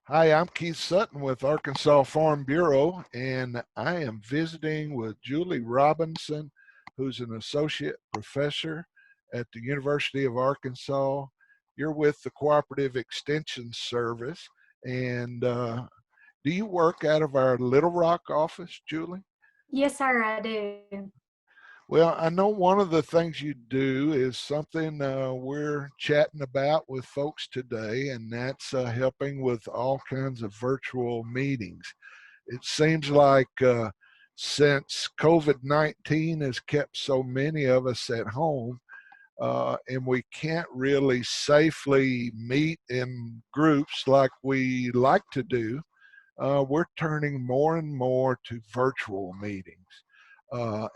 Hi, I'm Keith Sutton with Arkansas Farm Bureau, and I am visiting with Julie Robinson, who's an associate professor at the University of Arkansas. You're with the Cooperative Extension Service, and do you work out of our Little Rock office, Julie? Yes, sir, I do. Well, I know one of the things you do is something we're chatting about with folks today, and that's helping with all kinds of virtual meetings. It seems like since COVID-19 has kept so many of us at home, and we can't really safely meet in groups like we like to do, we're turning more and more to virtual meetings.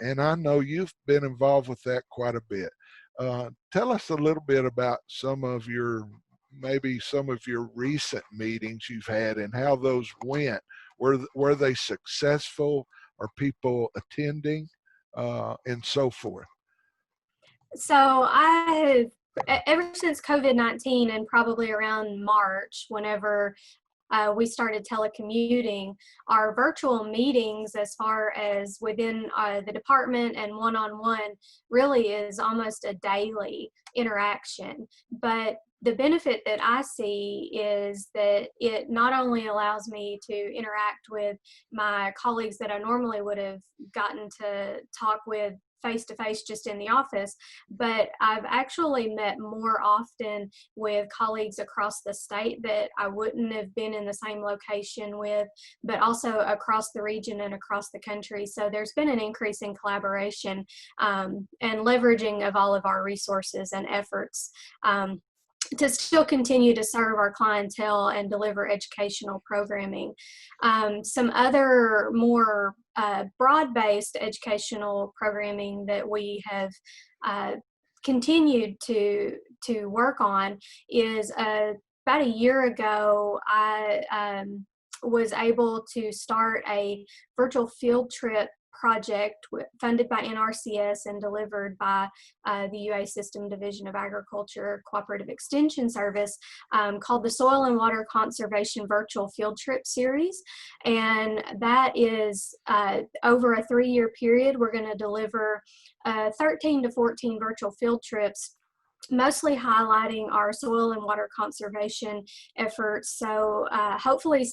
And I know you've been involved with that quite a bit. Tell us a little bit about maybe some of your recent meetings you've had and how those went. Were they successful? Are people attending? And so forth. So I have, ever since COVID-19 and probably around March, whenever we started telecommuting, our virtual meetings as far as within the department and one-on-one really is almost a daily interaction. But the benefit that I see is that it not only allows me to interact with my colleagues that I normally would have gotten to talk with face to face just in the office, but I've actually met more often with colleagues across the state that I wouldn't have been in the same location with, but also across the region and across the country. So there's been an increase in collaboration and leveraging of all of our resources and efforts. To still continue to serve our clientele and deliver educational programming. Some other more broad-based educational programming that we have continued to work on is about a year ago, I was able to start a virtual field trip project funded by NRCS and delivered by the UA System Division of Agriculture Cooperative Extension Service, called the Soil and Water Conservation Virtual Field Trip Series. And that is over a 3-year period. We're going to deliver 13 to 14 virtual field trips, mostly highlighting our soil and water conservation efforts. So hopefully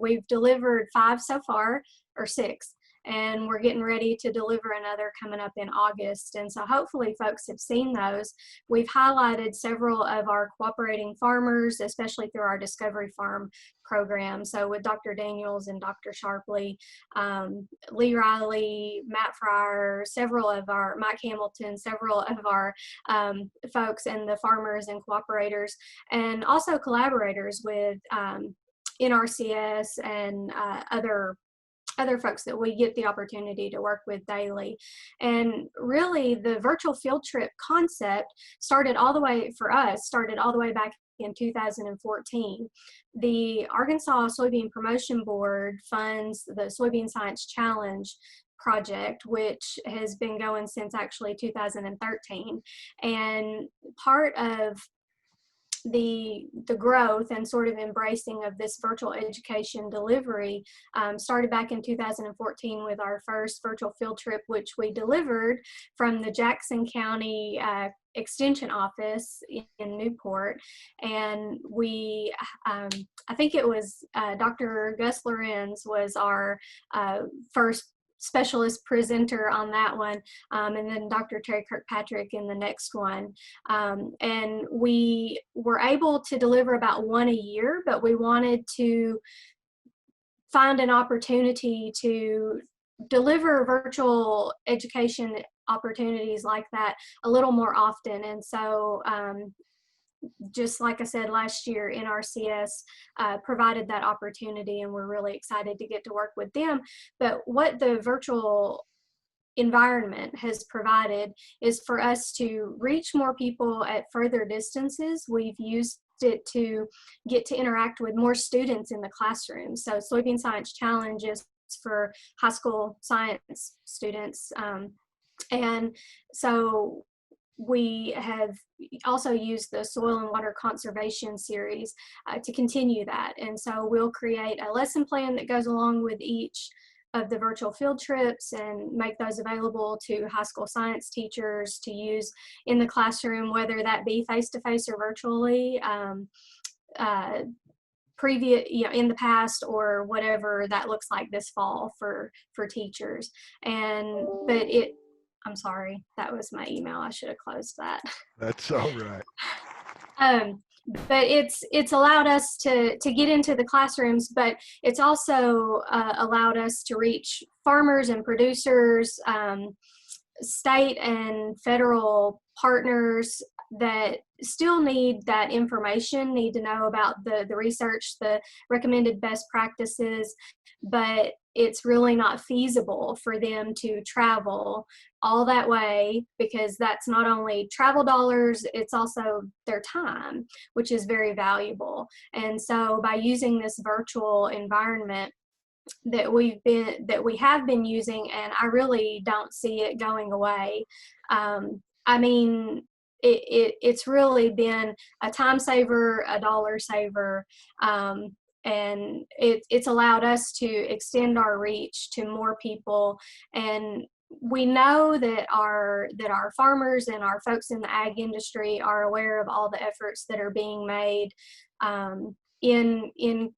we've delivered 5 so far, or 6, and we're getting ready to deliver another coming up in August. And so hopefully folks have seen those. We've highlighted several of our cooperating farmers, especially through our Discovery Farm program. So with Dr. Daniels and Dr. Sharpley, Lee Riley, Matt Fryer, Mike Hamilton, several of our folks and the farmers and cooperators, and also collaborators with NRCS and other folks that we get the opportunity to work with daily. And really the virtual field trip concept started all the way back in 2014. The Arkansas Soybean Promotion Board funds the Soybean Science Challenge project, which has been going since actually 2013. And part of the growth and sort of embracing of this virtual education delivery started back in 2014 with our first virtual field trip, which we delivered from the Jackson County Extension Office in Newport. And I think it was Dr. Gus Lorenz was our first specialist presenter on that one, and then Dr. Terry Kirkpatrick in the next one. And we were able to deliver about 1 a year, but we wanted to find an opportunity to deliver virtual education opportunities like that a little more often. And so just like I said, last year NRCS provided that opportunity, and we're really excited to get to work with them. But what the virtual environment has provided is for us to reach more people at further distances. We've used it to get to interact with more students in the classroom. So Soybean Science Challenge is for high school science students. And so we have also used the soil and water conservation series to continue that. And so we'll create a lesson plan that goes along with each of the virtual field trips and make those available to high school science teachers to use in the classroom, whether that be face-to-face or virtually. Previous, in the past, or whatever that looks like this fall for teachers. And but it I'm sorry, that was my email. I should have closed that. That's all right. um, but it's allowed us to get into the classrooms, but it's also allowed us to reach farmers and producers, state and federal partners that still need that information, need to know about the research, the recommended best practices, but it's really not feasible for them to travel all that way, because that's not only travel dollars, it's also their time, which is very valuable. And so by using this virtual environment that we have been using, and I really don't see it going away. I mean, it's really been a time saver, a dollar saver, and it's allowed us to extend our reach to more people. And we know that our farmers and our folks in the ag industry are aware of all the efforts that are being made, in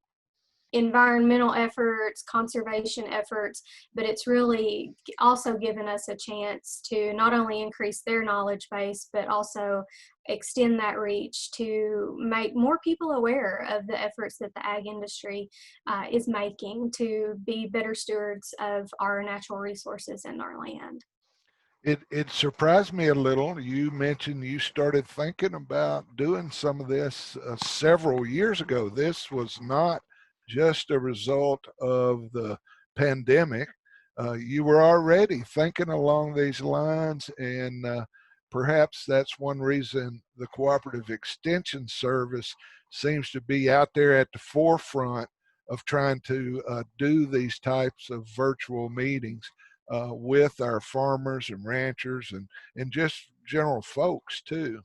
environmental efforts, conservation efforts, but it's really also given us a chance to not only increase their knowledge base, but also extend that reach to make more people aware of the efforts that the ag industry is making to be better stewards of our natural resources and our land. It surprised me a little. You mentioned you started thinking about doing some of this several years ago. This was not just a result of the pandemic. You were already thinking along these lines, and perhaps that's one reason the Cooperative Extension Service seems to be out there at the forefront of trying to do these types of virtual meetings with our farmers and ranchers and just general folks too.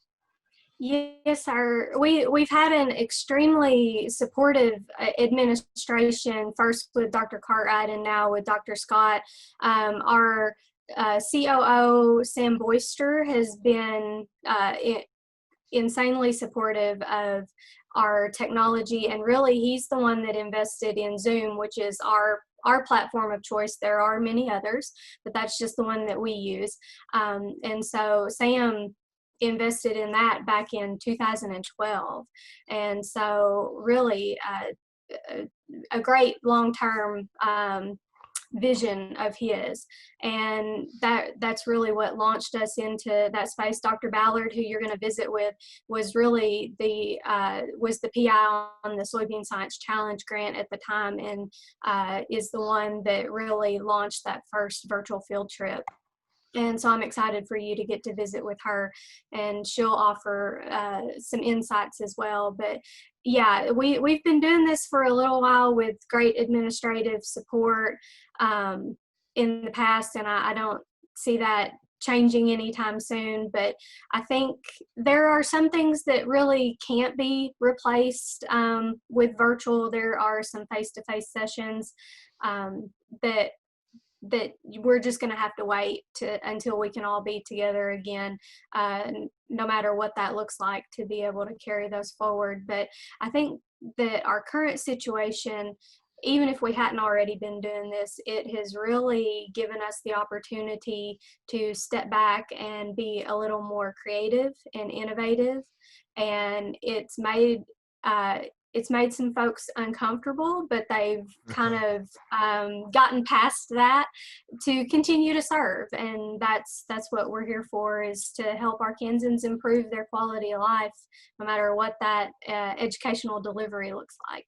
Yes, sir. We've had an extremely supportive administration, first with Dr. Cartwright and now with Dr. Scott. Our COO, Sam Boyster, has been insanely supportive of our technology, and really he's the one that invested in Zoom, which is our platform of choice. There are many others, but that's just the one that we use. And so Sam invested in that back in 2012. And so really a great long-term vision of his, and that's really what launched us into that space. Dr. Ballard, who you're going to visit with, was really the PI on the Soybean Science Challenge grant at the time, and is the one that really launched that first virtual field trip. And so I'm excited for you to get to visit with her, and she'll offer some insights as well. But yeah, we've been doing this for a little while with great administrative support in the past, and I don't see that changing anytime soon. But I think there are some things that really can't be replaced with virtual. There are some face-to-face sessions that we're just going to have to wait until we can all be together again, no matter what that looks like, to be able to carry those forward. But I think that our current situation, even if we hadn't already been doing this, it has really given us the opportunity to step back and be a little more creative and innovative. And it's made some folks uncomfortable, but they've kind of gotten past that to continue to serve. And that's what we're here for, is to help Arkansans improve their quality of life, no matter what that educational delivery looks like.